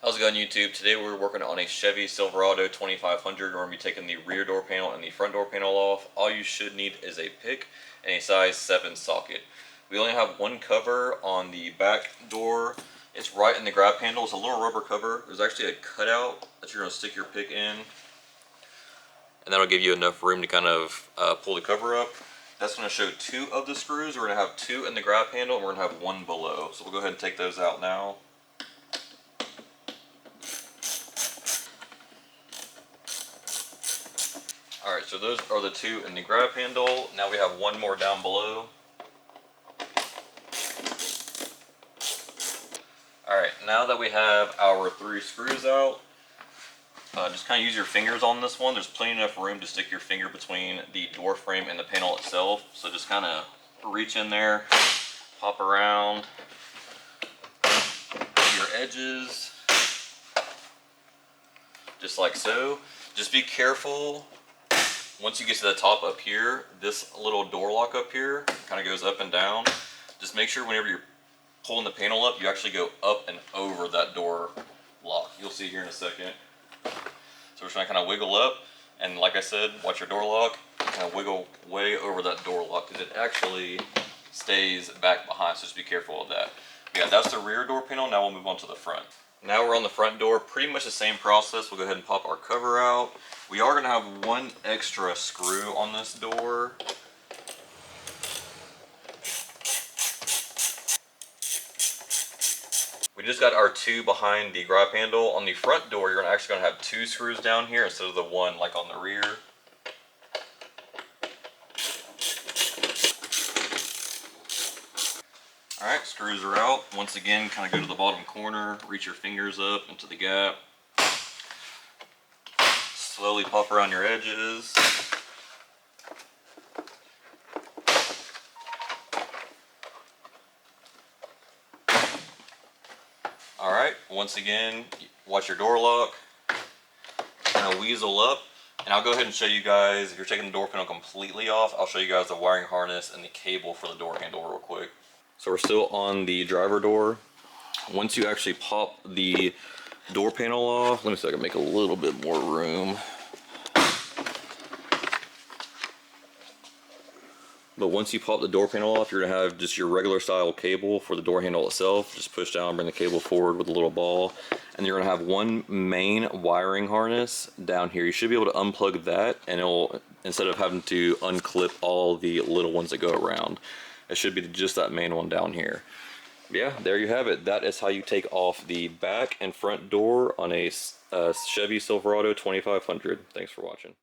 How's it going, YouTube? Today we're working on a Chevy Silverado 2500. We're going to be taking the rear door panel and the front door panel off. All you should need is a pick and a size 7 socket. We only have one cover on the back door. It's right in the grab handle. It's a little rubber cover. There's actually a cutout that you're going to stick your pick in, and that'll give you enough room to kind of pull the cover up. That's going to show 2 of the screws. We're going to have 2 in the grab handle, and we're going to have 1 below. So we'll go ahead and take those out now. Alright, so those are the 2 in the grab handle. Now we have 1 more down below. Alright, now that we have our 3 screws out, just kind of use your fingers on this one. There's plenty enough room to stick your finger between the door frame and the panel itself. So just kind of reach in there, pop around your edges, just like so. Just be careful. Once you get to the top up here, this little door lock up here kind of goes up and down. Just make sure whenever you're pulling the panel up, you actually go up and over that door lock. You'll see here in a second. So we're trying to kind of wiggle up, and like I said, watch your door lock, kind of wiggle way over that door lock because it actually stays back behind, so just be careful of that. Yeah, that's the rear door panel. Now we'll move on to the front. Now we're on the front door, pretty much the same process. We'll go ahead and pop our cover out. We are going to have 1 extra screw on this door. We just got our 2 behind the grab handle. On the front door, you're actually going to have 2 screws down here instead of the 1 like on the rear. Alright, screws are out. Once again, kind of go to the bottom corner, reach your fingers up into the gap. Slowly pop around your edges. Alright, once again, watch your door lock. Kind of weasel up. And I'll go ahead and show you guys, if you're taking the door panel completely off, I'll show you guys the wiring harness and the cable for the door handle real quick. So we're still on the driver door. Once you actually pop the door panel off, let me see if I can make a little bit more room. But once you pop the door panel off, you're going to have just your regular style cable for the door handle itself. Just push down, bring the cable forward with a little ball. And you're going to have 1 main wiring harness down here. You should be able to unplug that, and it'll, instead of having to unclip all the little ones that go around, it should be just that main one down here. Yeah, there you have it. That is how you take off the back and front door on a Chevy Silverado 2500. Thanks for watching.